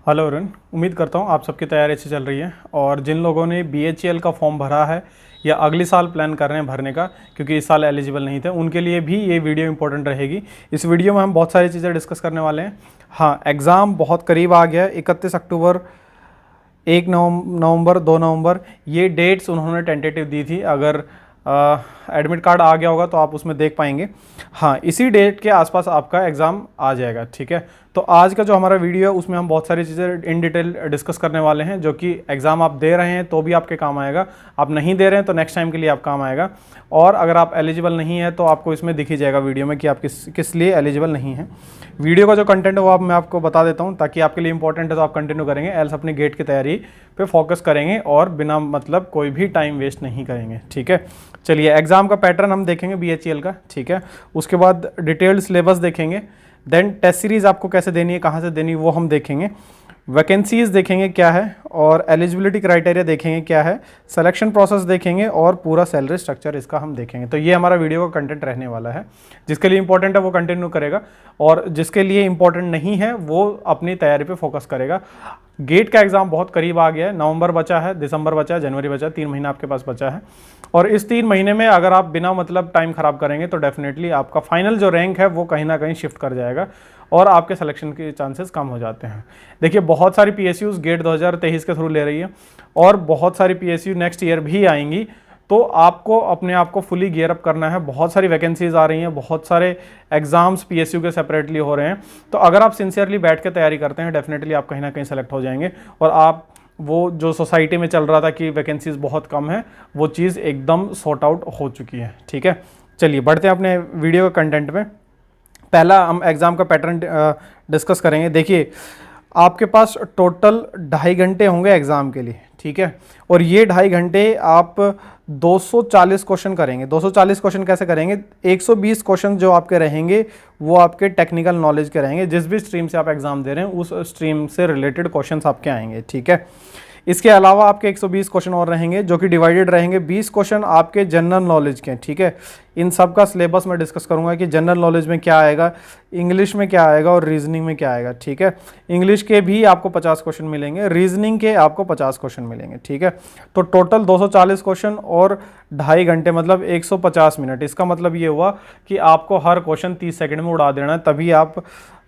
Hello Arun, उम्मीद करता हूँ आप सबकी तैयारी अच्छी चल रही है। और जिन लोगों ने BHEL का फॉर्म भरा है या अगले साल प्लान कर रहे हैं भरने का, क्योंकि इस साल एलिजिबल नहीं थे, उनके लिए भी ये वीडियो इंपॉर्टेंट रहेगी। इस वीडियो में हम बहुत सारी चीज़ें डिस्कस करने वाले हैं। हाँ, एग्ज़ाम बहुत करीब आ गया है। 31 अक्टूबर, 1 नवंबर, 2 नवंबर, ये डेट्स उन्होंने टेंटेटिव दी थी। अगर एडमिट कार्ड आ गया होगा तो आप उसमें देख पाएंगे। हाँ, इसी डेट के आसपास आपका एग्ज़ाम आ जाएगा। ठीक है, तो आज का जो हमारा वीडियो है उसमें हम बहुत सारी चीज़ें इन डिटेल डिस्कस करने वाले हैं, जो कि एग्ज़ाम आप दे रहे हैं तो भी आपके काम आएगा, आप नहीं दे रहे हैं तो नेक्स्ट टाइम के लिए आप काम आएगा। और अगर आप एलिजिबल नहीं है तो आपको इसमें दिख ही जाएगा वीडियो में कि आप किस लिए एलिजिबल नहीं है। वीडियो का जो कंटेंट है वो मैं आपको बता देता हूँ, ताकि आपके लिए इंपॉर्टेंट है तो आप कंटिन्यू करेंगे, एल्स अपनी गेट की तैयारी पे फोकस करेंगे और बिना मतलब कोई भी टाइम वेस्ट नहीं करेंगे। ठीक है, चलिए एग्जाम का पैटर्न हम देखेंगे BHEL का। ठीक है, उसके बाद डिटेल्ड सिलेबस देखेंगे, देन टेस्ट सीरीज आपको कैसे देनी है, कहाँ से देनी है वो हम देखेंगे, वैकेंसीज देखेंगे क्या है, और एलिजिबिलिटी क्राइटेरिया देखेंगे क्या है, सिलेक्शन प्रोसेस देखेंगे, और पूरा सैलरी स्ट्रक्चर इसका हम देखेंगे। तो ये हमारा वीडियो का कंटेंट रहने वाला है। जिसके लिए इंपॉर्टेंट है वो कंटिन्यू करेगा, और जिसके लिए इंपॉर्टेंट नहीं है वो अपनी तैयारी पे फोकस करेगा। गेट का एग्जाम बहुत करीब आ गया है, नवंबर बचा है, दिसंबर बचा है, जनवरी बचा है, 3 महीना आपके पास बचा है। और इस 3 महीने में अगर आप बिना मतलब टाइम खराब करेंगे तो डेफिनेटली आपका फाइनल जो रैंक है वो कहीं ना कहीं शिफ्ट कर जाएगा और आपके सिलेक्शन के चांसेस कम हो जाते हैं। देखिए, बहुत सारी PSUs गेट 2023 के थ्रू ले रही है, और बहुत सारी PSU नेक्स्ट ईयर भी आएंगी। तो आपको अपने आप को फुली गियर अप करना है। बहुत सारी वैकेंसीज आ रही हैं, बहुत सारे एग्जाम्स PSU के सेपरेटली हो रहे हैं। तो अगर आप सिंसियरली बैठ के तैयारी करते हैं, डेफिनेटली आप कहीं ना कहीं सेलेक्ट हो जाएंगे, और आप वो जो सोसाइटी में चल रहा था कि वैकेंसीज बहुत कम है, वो चीज़ एकदम सॉर्ट आउट हो चुकी है। ठीक है, चलिए बढ़ते हैं अपने वीडियो के कंटेंट में। पहला हम एग्ज़ाम का पैटर्न डिस्कस करेंगे। देखिए, आपके पास टोटल 2.5 घंटे होंगे एग्ज़ाम के लिए। ठीक है, और ये 2.5 घंटे आप 240 क्वेश्चन करेंगे। 240 क्वेश्चन कैसे करेंगे? 120 क्वेश्चन जो आपके रहेंगे वो आपके टेक्निकल नॉलेज के रहेंगे। जिस भी स्ट्रीम से आप एग्ज़ाम दे रहे हैं उस स्ट्रीम से रिलेटेड क्वेश्चंस आपके आएंगे। ठीक है, इसके अलावा आपके 120 क्वेश्चन और रहेंगे, जो कि डिवाइडेड रहेंगे। 20 क्वेश्चन आपके जनरल नॉलेज के। ठीक है, इन सब का सिलेबस मैं डिस्कस करूंगा कि जनरल नॉलेज में क्या आएगा, इंग्लिश में क्या आएगा और रीजनिंग में क्या आएगा। ठीक है, इंग्लिश के भी आपको 50 क्वेश्चन मिलेंगे, रीजनिंग के आपको 50 क्वेश्चन मिलेंगे। ठीक है, तो टोटल 240 क्वेश्चन और 2.5 घंटे मतलब 150 मिनट। इसका मतलब ये हुआ कि आपको हर क्वेश्चन 30 सेकंड में उड़ा देना है, तभी आप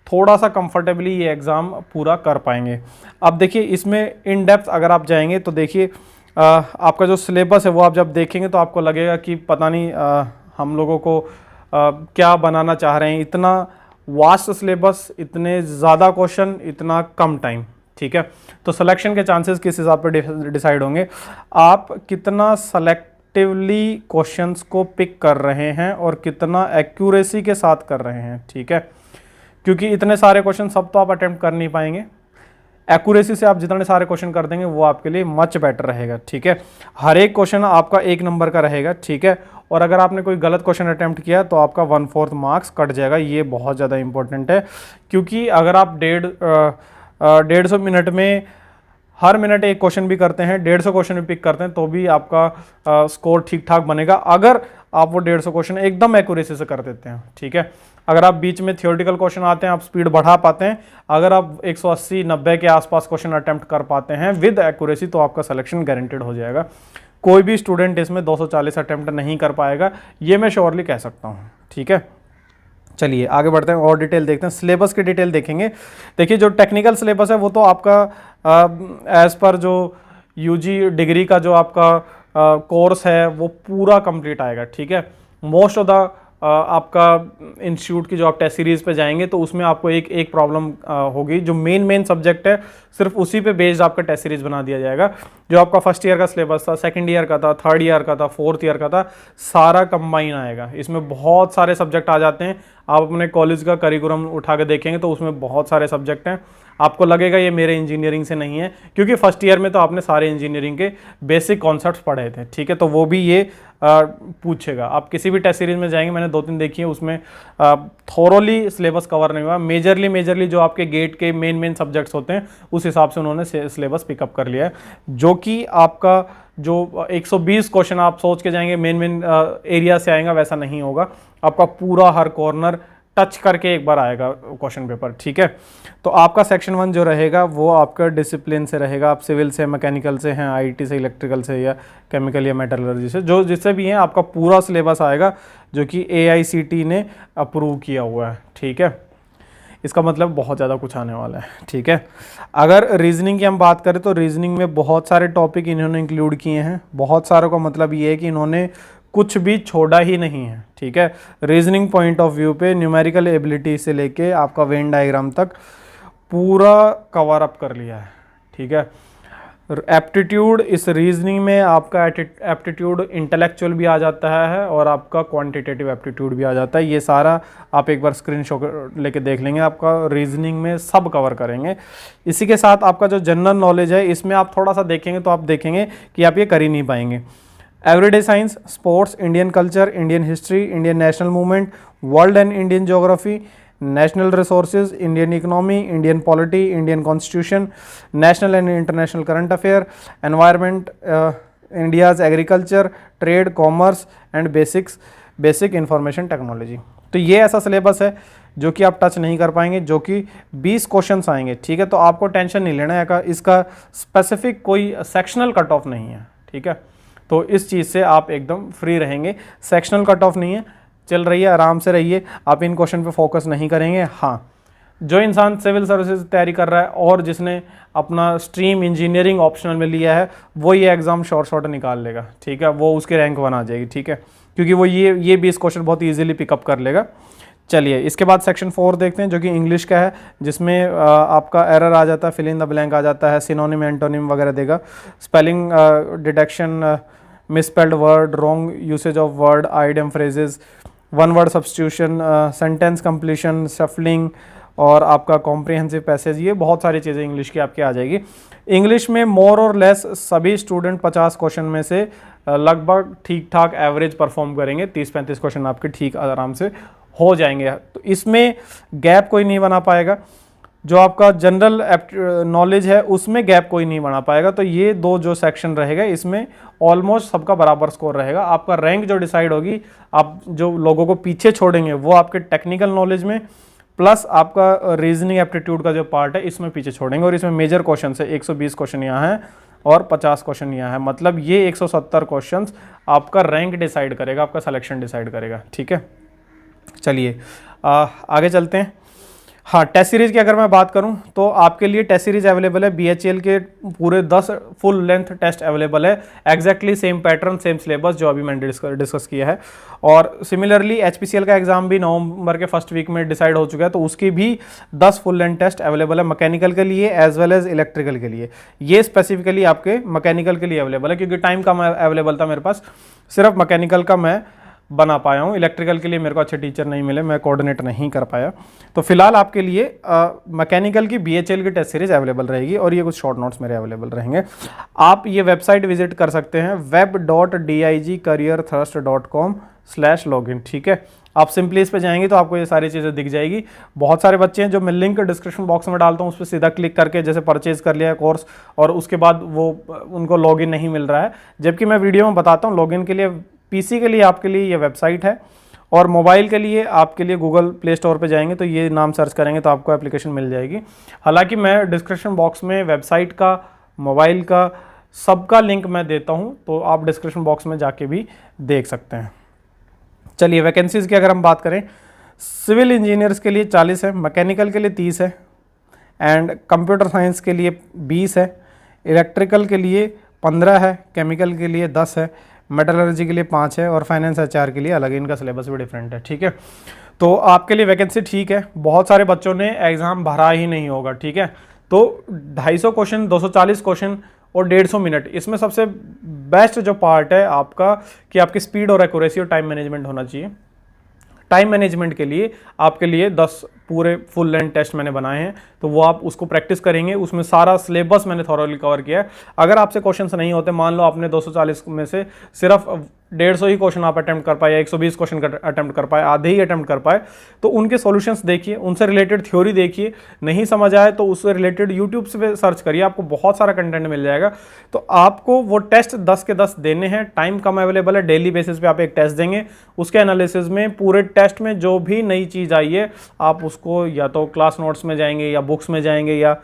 थोड़ा सा कंफर्टेबली ये एग्ज़ाम पूरा कर पाएंगे। अब देखिए, इसमें इन डेप्थ अगर आप जाएंगे तो देखिए, आपका जो सिलेबस है वो आप जब देखेंगे तो आपको लगेगा कि पता नहीं हम लोगों को क्या बनाना चाह रहे हैं। इतना वास्ट सिलेबस, इतने ज़्यादा क्वेश्चन, इतना कम टाइम। ठीक है, तो सिलेक्शन के चांसेस किस हिसाब पर डिसाइड होंगे, आप कितना सेलेक्टिवली क्वेश्चंस को पिक कर रहे हैं और कितना एक्यूरेसी के साथ कर रहे हैं। ठीक है, क्योंकि इतने सारे क्वेश्चन सब तो आप अटेम्प्ट कर नहीं पाएंगे। एक्यूरेसी से आप जितने सारे क्वेश्चन कर देंगे वो आपके लिए मच बेटर रहेगा। ठीक है, हर एक क्वेश्चन आपका 1 नंबर का रहेगा। ठीक है, और अगर आपने कोई गलत क्वेश्चन अटेम्प्ट किया तो आपका 1/4 मार्क्स कट जाएगा। ये बहुत ज़्यादा इंपॉर्टेंट है, क्योंकि अगर आप 150 मिनट में हर मिनट एक क्वेश्चन भी करते हैं, 150 क्वेश्चन भी पिक करते हैं, तो भी आपका स्कोर ठीक ठाक बनेगा, अगर आप वो 150 क्वेश्चन एकदम एक्यूरेसी से कर देते हैं। ठीक है, अगर आप बीच में थियोरेटिकल क्वेश्चन आते हैं, आप स्पीड बढ़ा पाते हैं, अगर आप 180-90 के आसपास क्वेश्चन अटेम्प्ट कर पाते हैं विद एक्यूरेसी, तो आपका सिलेक्शन गारंटेड हो जाएगा। कोई भी स्टूडेंट इसमें 240 अटेम्प्ट नहीं कर पाएगा, ये मैं श्योरली कह सकता हूँ। ठीक है, चलिए आगे बढ़ते हैं और डिटेल देखते हैं। सिलेबस की डिटेल देखेंगे। देखिए, जो टेक्निकल सिलेबस है वो तो आपका एज पर जो UG डिग्री का जो आपका कोर्स है वो पूरा कंप्लीट आएगा। ठीक है, मोस्ट ऑफ द आपका इंस्टीट्यूट की जो आप टेस्ट सीरीज पे जाएंगे तो उसमें आपको एक प्रॉब्लम होगी, जो मेन सब्जेक्ट है सिर्फ उसी पे बेस्ड आपका टेस्ट सीरीज बना दिया जाएगा। जो आपका फर्स्ट ईयर का सिलेबस था, सेकंड ईयर का था, थर्ड ईयर का था, फोर्थ ईयर का था, सारा कंबाइन आएगा। इसमें बहुत सारे सब्जेक्ट आ जाते हैं। आप अपने कॉलेज का करिकुलम उठा के देखेंगे तो उसमें बहुत सारे सब्जेक्ट हैं। आपको लगेगा ये मेरे इंजीनियरिंग से नहीं है, क्योंकि फर्स्ट ईयर में तो आपने सारे इंजीनियरिंग के बेसिक कॉन्सेप्ट्स पढ़े थे। ठीक है, तो वो भी ये पूछेगा। आप किसी भी टेस्ट सीरीज में जाएंगे, मैंने 2-3 देखी है, उसमें थोरोली सिलेबस कवर नहीं हुआ। मेजरली जो आपके गेट के मेन सब्जेक्ट्स होते हैं उस हिसाब से उन्होंने सिलेबस पिकअप कर लिया है, जो कि आपका जो 120 क्वेश्चन आप सोच के जाएंगे मेन एरिया से आएगा, वैसा नहीं होगा। आपका पूरा हर कॉर्नर टच करके एक बार आएगा क्वेश्चन पेपर, ठीक है। तो आपका सेक्शन 1 जो रहेगा वो आपका डिसिप्लिन से रहेगा, आप सिविल से, मैकेनिकल से हैं, आईटी से, इलेक्ट्रिकल से या केमिकल या मेटलर्जी से, जो जिससे भी हैं आपका पूरा सिलेबस आएगा जो कि AICTE ने अप्रूव किया हुआ है, ठीक है। इसका मतलब बहुत ज़्यादा कुछ आने वाला है, ठीक है। अगर रीजनिंग की हम बात करें तो रीजनिंग में बहुत सारे टॉपिक इन्होंने इंक्लूड किए हैं, बहुत सारों का मतलब ये है कि इन्होंने कुछ भी छोड़ा ही नहीं है, ठीक है। रीजनिंग पॉइंट ऑफ व्यू पे न्यूमेरिकल एबिलिटी से लेके आपका वेन डायग्राम तक पूरा कवर अप कर लिया है, ठीक है। एप्टीट्यूड, इस रीजनिंग में आपका एप्टीट्यूड इंटेलेक्चुअल भी आ जाता है और आपका क्वांटिटेटिव एप्टीट्यूड भी आ जाता है। ये सारा आप एक बार स्क्रीनशॉट लेके देख लेंगे, आपका रीजनिंग में सब कवर करेंगे। इसी के साथ आपका जो जनरल नॉलेज है इसमें आप थोड़ा सा देखेंगे तो आप देखेंगे कि आप ये कर ही नहीं पाएंगे। Everyday science, sports, Indian culture, Indian history, Indian national movement, world and Indian geography, national resources, Indian economy, Indian polity, Indian constitution, national and international current affair, environment, India's agriculture, trade, commerce and basic information technology. तो ये ऐसा syllabus है जो कि आप touch नहीं कर पाएंगे, जो कि 20 क्वेश्चंस आएंगे, ठीक है। तो आपको टेंशन नहीं लेना है, इसका स्पेसिफिक कोई सेक्शनल कट ऑफ नहीं है, ठीक है। तो इस चीज़ से आप एकदम फ्री रहेंगे, सेक्शनल कट ऑफ नहीं है, चल रही है, आराम से रहिए, आप इन क्वेश्चन पे फोकस नहीं करेंगे। हाँ, जो इंसान सिविल सर्विसेज तैयारी कर रहा है और जिसने अपना स्ट्रीम इंजीनियरिंग ऑप्शनल में लिया है वो ये एग्जाम शॉर्ट निकाल लेगा, ठीक है, वो उसकी रैंक 1 आ जाएगी, ठीक है, क्योंकि वो ये 20 क्वेश्चन बहुत ईजिली पिकअप कर लेगा। चलिए इसके बाद सेक्शन 4 देखते हैं जो कि इंग्लिश का है, जिसमें आपका एरर आ जाता है, फिल इन द ब्लैंक आ जाता है, सिनोनिम एंटोनिम वगैरह देगा, spelling detection, misspelled word, wrong usage of word, idiom phrases, one word substitution, sentence completion, shuffling और आपका कॉम्प्रिहेंसिव पैसेज, ये बहुत सारी चीज़ें इंग्लिश की आपकी आ जाएगी। इंग्लिश में मोर और लेस सभी स्टूडेंट 50 क्वेश्चन में से लगभग ठीक ठाक एवरेज परफॉर्म करेंगे, 30-35 क्वेश्चन आपके ठीक आराम से हो जाएंगे। तो इसमें गैप कोई नहीं बना पाएगा, जो आपका जनरल नॉलेज है उसमें गैप कोई नहीं बना पाएगा। तो ये दो जो सेक्शन रहेगा इसमें ऑलमोस्ट सबका बराबर स्कोर रहेगा। आपका रैंक जो डिसाइड होगी, आप जो लोगों को पीछे छोड़ेंगे वो आपके टेक्निकल नॉलेज में प्लस आपका रीजनिंग एप्टीट्यूड का जो पार्ट है इसमें पीछे छोड़ेंगे। और इसमें मेजर क्वेश्चन है, 120 क्वेश्चन यहाँ है और 50 क्वेश्चन यहाँ है, मतलब ये 170 क्वेश्चन आपका रैंक डिसाइड करेगा, आपका सिलेक्शन डिसाइड करेगा, ठीक है। चलिए आगे चलते हैं। हाँ, टेस्ट सीरीज की अगर मैं बात करूं तो आपके लिए टेस्ट सीरीज अवेलेबल है, BHEL के पूरे 10 फुल लेंथ टेस्ट अवेलेबल है, exactly same pattern same syllabus जो अभी मैंने डिस्कस किया है। और सिमिलरली HPCL का एग्जाम भी नवंबर के फर्स्ट वीक में डिसाइड हो चुका है, तो उसकी भी 10 फुल लेंथ टेस्ट अवेलेबल है मैकेनिकल के लिए एज वेल एज इलेक्ट्रिकल के लिए। ये स्पेसिफिकली आपके मैकेनिकल के लिए अवेलेबल है, क्योंकि टाइम कम अवेलेबल था मेरे पास, सिर्फ मैकेनिकल का मैं बना पाया हूँ, इलेक्ट्रिकल के लिए मेरे को अच्छे टीचर नहीं मिले, मैं कोऑर्डिनेट नहीं कर पाया। तो फिलहाल आपके लिए मैकेनिकल की BHEL की टेस्ट सीरीज अवेलेबल रहेगी और ये कुछ शॉर्ट नोट्स मेरे अवेलेबल रहेंगे। आप ये वेबसाइट विजिट कर सकते हैं web.digcareerthrust.com/login, ठीक है। आप सिंपली इस पे जाएंगे तो आपको ये सारी चीज़ें दिख जाएगी। बहुत सारे बच्चे हैं जो मैं लिंक डिस्क्रिप्शन बॉक्स में डालता हूँ, उस पर सीधा क्लिक करके जैसे परचेज कर लिया है कोर्स और उसके बाद वो उनको लॉगिन नहीं मिल रहा है, जबकि मैं वीडियो में बताता हूँ लॉगिन के लिए। PC के लिए आपके लिए ये वेबसाइट है और मोबाइल के लिए आपके लिए गूगल प्ले स्टोर पे जाएंगे तो ये नाम सर्च करेंगे तो आपको एप्लीकेशन मिल जाएगी। हालांकि मैं डिस्क्रिप्शन बॉक्स में वेबसाइट का, मोबाइल का, सबका लिंक मैं देता हूं, तो आप डिस्क्रिप्शन बॉक्स में जाके भी देख सकते हैं। चलिए वैकेंसीज़ की अगर हम बात करें, सिविल इंजीनियर्स के लिए 40 है, मैकेनिकल के लिए 30 है एंड कंप्यूटर साइंस के लिए 20 है, इलेक्ट्रिकल के लिए 15 है, केमिकल के लिए 10 है, मेटलर्जी के लिए 5 है और फाइनेंस HR के लिए अलग, इनका सिलेबस भी डिफरेंट है, ठीक है। तो आपके लिए वैकेंसी ठीक है। बहुत सारे बच्चों ने एग्ज़ाम भरा ही नहीं होगा, ठीक है। तो 250 क्वेश्चन, 240 क्वेश्चन और 150 मिनट, इसमें सबसे बेस्ट जो पार्ट है आपका कि आपकी स्पीड और एक्यूरेसी और टाइम मैनेजमेंट होना चाहिए। टाइम मैनेजमेंट के लिए आपके लिए 10 पूरे फुल लेंथ टेस्ट मैंने बनाए हैं तो वो आप उसको प्रैक्टिस करेंगे, उसमें सारा सिलेबस मैंने थॉरोली कवर किया है। अगर आपसे क्वेश्चंस नहीं होते, मान लो आपने 240 में से सिर्फ 150 ही क्वेश्चन आप अटेम्प्ट कर पाए या 120 क्वेश्चन अटेम्प्ट कर पाए, आधे ही अटेम्प्ट कर पाए, तो उनके सॉल्यूशंस देखिए, उनसे रिलेटेड थ्योरी देखिए, नहीं समझ आए तो उससे रिलेटेड यूट्यूब से सर्च करिए, आपको बहुत सारा कंटेंट मिल जाएगा। तो आपको वो टेस्ट 10 के 10 देने हैं, टाइम कम अवेलेबल है, डेली बेसिस पे आप एक टेस्ट देंगे, उसके एनालिसिस में पूरे टेस्ट में जो भी नई चीज़ आई है आप उसको या तो क्लास नोट्स में जाएंगे या बुक्स में जाएंगे या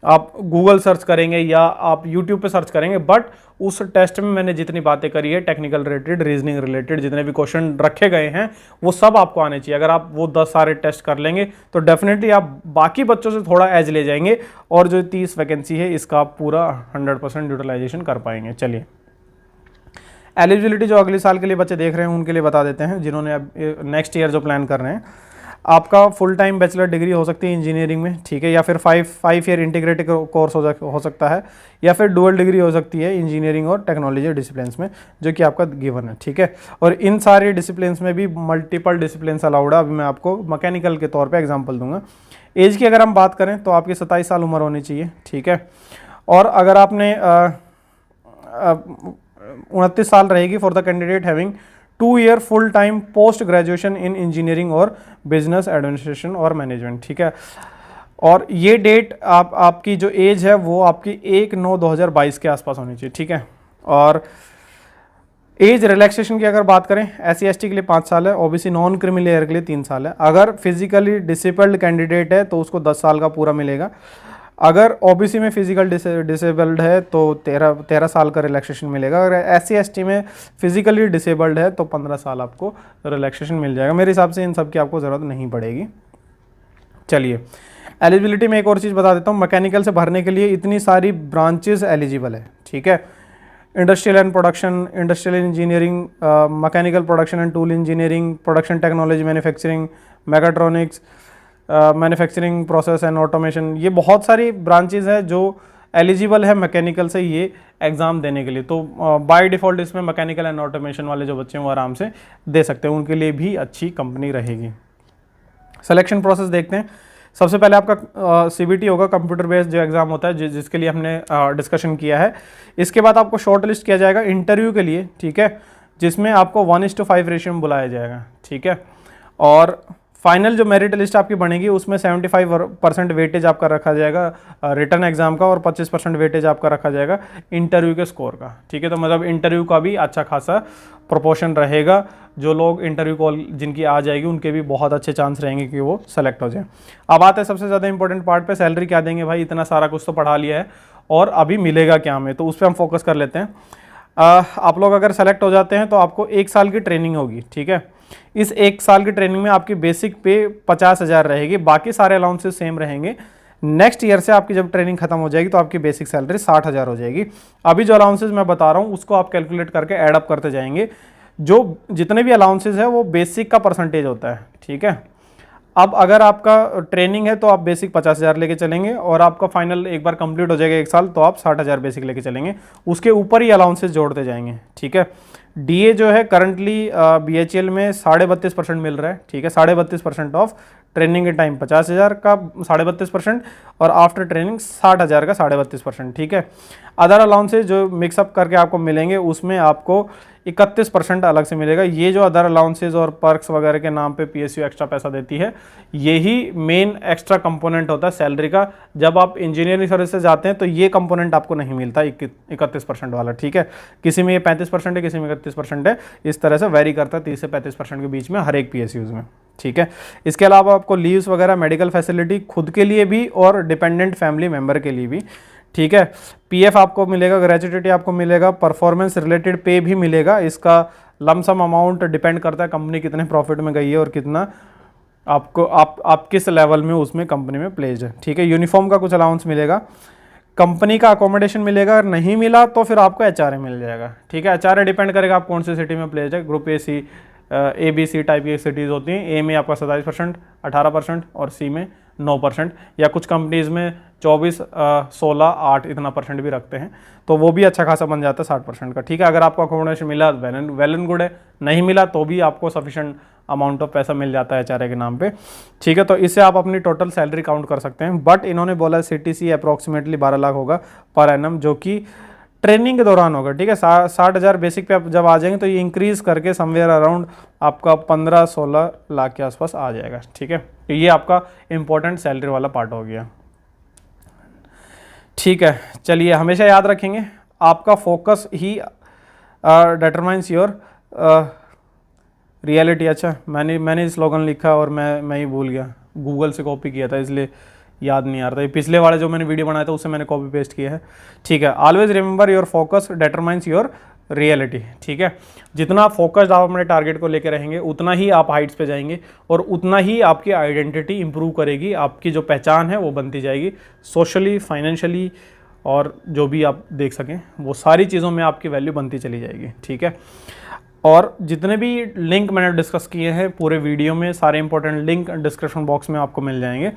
आप गूगल सर्च करेंगे या आप यूट्यूब पे सर्च करेंगे, बट उस टेस्ट में मैंने जितनी बातें करी है टेक्निकल रिलेटेड, रीजनिंग रिलेटेड, जितने भी क्वेश्चन रखे गए हैं वो सब आपको आने चाहिए। अगर आप वो 10 सारे टेस्ट कर लेंगे तो डेफिनेटली आप बाकी बच्चों से थोड़ा एज ले जाएंगे और जो 30 वैकेंसी है इसका आप पूरा 100% यूटिलाइजेशन कर पाएंगे। चलिए, एलिजिबिलिटी जो अगले साल के लिए बच्चे देख रहे हैं उनके लिए बता देते हैं, जिन्होंने अब नेक्स्ट ईयर जो प्लान कर रहे हैं। आपका फुल टाइम बैचलर डिग्री हो सकती है इंजीनियरिंग में, ठीक है, या फिर 5 ईयर इंटीग्रेटेड कोर्स हो सकता है, या फिर डुअल डिग्री हो सकती है इंजीनियरिंग और टेक्नोलॉजी डिसिप्लिन्स में, जो कि आपका गिवन है, ठीक है। और इन सारे डिसिप्लिन्स में भी मल्टीपल डिसिप्लिन्स अलाउड है। अभी मैं आपको मैकेनिकल के तौर पर एग्जाम्पल दूंगा। एज की अगर हम बात करें तो आपकी 27 साल उम्र होनी चाहिए, ठीक है। और अगर आपने 29 साल रहेगी for the candidate having 2 year full time post graduation in engineering और बिजनेस एडमिनिस्ट्रेशन और मैनेजमेंट, ठीक है। और ये डेट आपकी जो एज है वो आपकी 1/9/2022 के आसपास होनी चाहिए, ठीक है। और एज रिलैक्सेशन की अगर बात करें, SC ST के लिए 5 साल है, OBC नॉन क्रिमी लेयर के लिए 3 साल है। अगर फिजिकली डिसेबल्ड कैंडिडेट है तो उसको 10 साल का पूरा मिलेगा। अगर OBC में फिजिकल डिसेबल्ड है तो 13 साल का रिलैक्सेशन मिलेगा। अगर SC ST में फिजिकली डिसेबल्ड है तो 15 साल आपको रिलैक्सेशन मिल जाएगा। मेरे हिसाब से इन सब की आपको ज़रूरत नहीं पड़ेगी। चलिए, एलिजिबिलिटी में एक और चीज़ बता देता हूँ। मैकेनिकल से भरने के लिए इतनी सारी ब्रांचेस एलिजिबल है, ठीक है। Industrial and production, industrial engineering, mechanical production and tool engineering, production technology, manufacturing, mechatronics, manufacturing process and automation, ये बहुत सारी ब्रांचेज है जो एलिजिबल है मैकेनिकल से ये एग्ज़ाम देने के लिए। तो बाय डिफ़ॉल्ट इसमें मैकेनिकल एंड ऑटोमेशन वाले जो बच्चे हैं वो आराम से दे सकते हैं, उनके लिए भी अच्छी कंपनी रहेगी। सिलेक्शन प्रोसेस देखते हैं। सबसे पहले आपका CBT होगा, कंप्यूटर बेस्ड जो एग्ज़ाम होता है, जिसके लिए हमने डिस्कशन किया है। इसके बाद आपको शॉर्ट लिस्ट किया जाएगा इंटरव्यू के लिए, ठीक है, जिसमें आपको 1:5 रेशियो में बुलाया जाएगा, ठीक है। और फाइनल जो मेरिट लिस्ट आपकी बनेगी उसमें 75% वेटेज आपका रखा जाएगा रिटर्न एग्जाम का और 25% वेटेज आपका रखा जाएगा इंटरव्यू के स्कोर का, ठीक है। तो मतलब इंटरव्यू का भी अच्छा खासा प्रोपोर्शन रहेगा। जो लोग इंटरव्यू कॉल जिनकी आ जाएगी उनके भी बहुत अच्छे चांस रहेंगे कि वो सेलेक्ट हो जाए। अब आते हैं सबसे ज़्यादा इंपॉर्टेंट पार्ट पे, सैलरी क्या देंगे भाई। इतना सारा कुछ तो पढ़ा लिया है और अभी मिलेगा क्या हमें, तो उस पर हम फोकस कर लेते हैं। आप लोग अगर सेलेक्ट हो जाते हैं तो आपको 1 साल की ट्रेनिंग होगी, ठीक है। इस 1 साल की ट्रेनिंग में आपकी बेसिक पे 50,000 रहेगी, बाकी सारे अलाउंसेस सेम रहेंगे। नेक्स्ट ईयर से आपकी जब ट्रेनिंग खत्म हो जाएगी तो आपकी बेसिक सैलरी 60,000 हो जाएगी। अभी जो अलाउंसेस मैं बता रहा हूँ उसको आप कैलकुलेट करके एडअप करते जाएंगे। जो जितने भी अलाउंसेस है वो बेसिक का परसेंटेज होता है, ठीक है। अब अगर आपका ट्रेनिंग है तो आप बेसिक 50,000 लेके चलेंगे और आपका फाइनल एक बार कंप्लीट हो जाएगा 1 साल तो आप 60,000 बेसिक लेके चलेंगे, उसके ऊपर ही अलाउंसेस जोड़ते जाएंगे, ठीक है। DA जो है करंटली BHEL में 32.5% मिल रहा है, ठीक है। 32.5% ऑफ ट्रेनिंग के टाइम 50,000 का 32% और आफ्टर ट्रेनिंग 60,000 का 32.5%, ठीक है। अदर अलाउंसेज जो मिक्सअप करके आपको मिलेंगे उसमें आपको 31% अलग से मिलेगा। ये जो अदर अलाउंसेज और पर्क्स वगैरह के नाम पे PSU एक्स्ट्रा पैसा देती है, यही मेन एक्स्ट्रा कंपोनेंट होता है सैलरी का। जब आप इंजीनियरिंग सर्विस से जाते हैं तो ये कंपोनेंट आपको नहीं मिलता 31% वाला, ठीक है। किसी में ये 35% है, किसी में 31% है, इस तरह से वेरी करता है 30 से 35% के बीच में हर एक PSUs में, ठीक है। इसके अलावा आपको लीव्स वगैरह, मेडिकल फैसिलिटी खुद के लिए भी और डिपेंडेंट फैमिली मेम्बर के लिए भी, ठीक है। PF आपको मिलेगा, ग्रेच्युटी आपको मिलेगा, परफॉर्मेंस रिलेटेड पे भी मिलेगा। इसका लमसम अमाउंट डिपेंड करता है कंपनी कितने प्रॉफिट में गई है और कितना आपको आप किस लेवल में उसमें कंपनी में प्लेस्ड है, ठीक है। यूनिफॉर्म का कुछ अलाउंस मिलेगा, कंपनी का अकोमोडेशन मिलेगा, नहीं मिला तो फिर आपको HRA मिल जाएगा, ठीक है। HRA डिपेंड करेगा आप कौन सी सिटी में प्लेस्ड है। ग्रुप ABC टाइप की सिटीज़ होती हैं। A में आपका 27%, 18% और C में 9%, या कुछ कंपनीज़ में 24, 16, 8 इतना % भी रखते हैं, तो वो भी अच्छा खासा बन जाता है 60% का। ठीक है, अगर आपको अकोमोडेशन मिला वेल एंड गुड है, नहीं मिला तो भी आपको सफिशिएंट अमाउंट ऑफ पैसा मिल जाता है HRA के नाम पे। ठीक है, तो इससे आप अपनी टोटल सैलरी काउंट कर सकते हैं। बट इन्होंने बोला CTC अप्रॉक्सीमेटली 12 लाख होगा पर एनम, जो कि ट्रेनिंग के दौरान होगा। ठीक है, 60,000 बेसिक पे आप जब आ जाएंगे तो ये इंक्रीज करके समवेयर अराउंड आपका 15-16 लाख के आसपास आ जाएगा। ठीक है, तो ये आपका इंपॉर्टेंट सैलरी वाला पार्ट हो गया। ठीक है, चलिए हमेशा याद रखेंगे आपका focus he determines your reality. अच्छा, मैंने स्लोगन लिखा और मैं ही भूल गया, गूगल से कॉपी किया था इसलिए याद नहीं आ रहा था। ये पिछले वाले जो मैंने वीडियो बनाया था उससे मैंने कॉपी पेस्ट किया है। ठीक है, always remember your focus determines your reality. ठीक है, जितना फोकस्ड आप अपने टारगेट को लेकर रहेंगे उतना ही आप हाइट्स पे जाएंगे और उतना ही आपकी आइडेंटिटी इंप्रूव करेगी, आपकी जो पहचान है वो बनती जाएगी, सोशली, फाइनेंशियली और जो भी आप देख सकें वो सारी चीज़ों में आपकी वैल्यू बनती चली जाएगी। ठीक है, और जितने भी लिंक मैंने डिस्कस किए हैं पूरे वीडियो में, सारे इंपॉर्टेंट लिंक डिस्क्रिप्शन बॉक्स में आपको मिल जाएंगे।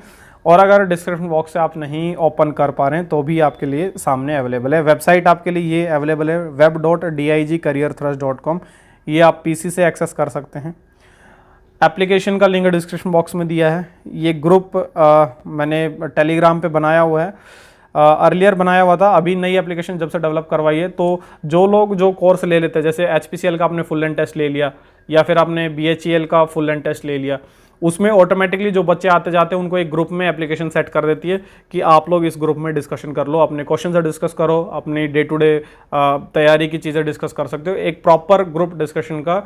और अगर डिस्क्रिप्शन बॉक्स से आप नहीं ओपन कर पा रहे हैं तो भी आपके लिए सामने अवेलेबल है। वेबसाइट आपके लिए ये अवेलेबल है web.digcareerthrust.com, ये आप PC से एक्सेस कर सकते हैं। एप्लीकेशन का लिंक डिस्क्रिप्शन बॉक्स में दिया है। ये ग्रुप मैंने टेलीग्राम पे बनाया हुआ है, अर्लियर बनाया हुआ था, अभी नई एप्लीकेशन जब से डेवलप करवाई है तो जो लोग जो कोर्स ले लेते हैं, जैसे HPCL का आपने फुल एंड टेस्ट ले लिया या फिर आपने BHEL का फुल एंड टेस्ट ले लिया, उसमें ऑटोमेटिकली जो बच्चे आते जाते हैं उनको एक ग्रुप में एप्लीकेशन सेट कर देती है कि आप लोग इस ग्रुप में डिस्कशन कर लो, अपने क्वेश्चन से डिस्कस करो, अपनी डे टू डे तैयारी की चीज़ें डिस्कस कर सकते हो। एक प्रॉपर ग्रुप डिस्कशन का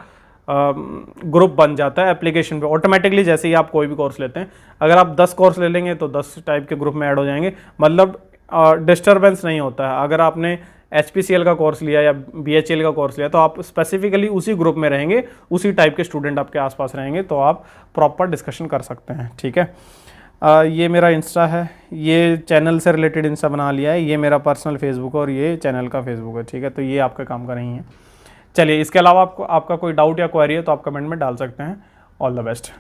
ग्रुप बन जाता है एप्लीकेशन पे ऑटोमेटिकली, जैसे ही आप कोई भी कोर्स लेते हैं। अगर आप 10 कोर्स ले लेंगे तो 10 टाइप के ग्रुप में ऐड हो जाएंगे, मतलब डिस्टर्बेंस नहीं होता है। अगर आपने HPCL का कोर्स लिया या BHEL का कोर्स लिया तो आप स्पेसिफिकली उसी ग्रुप में रहेंगे, उसी टाइप के स्टूडेंट आपके आसपास रहेंगे, तो आप प्रॉपर डिस्कशन कर सकते हैं। ठीक है, ये मेरा इंस्टा है, ये चैनल से रिलेटेड इंस्टा बना लिया है, ये मेरा पर्सनल फेसबुक और ये चैनल का फेसबुक है। ठीक है, तो ये आपका काम का नहीं है। चलिए, इसके अलावा आपका कोई डाउट या क्वेरी है तो आप कमेंट में डाल सकते हैं। All the best.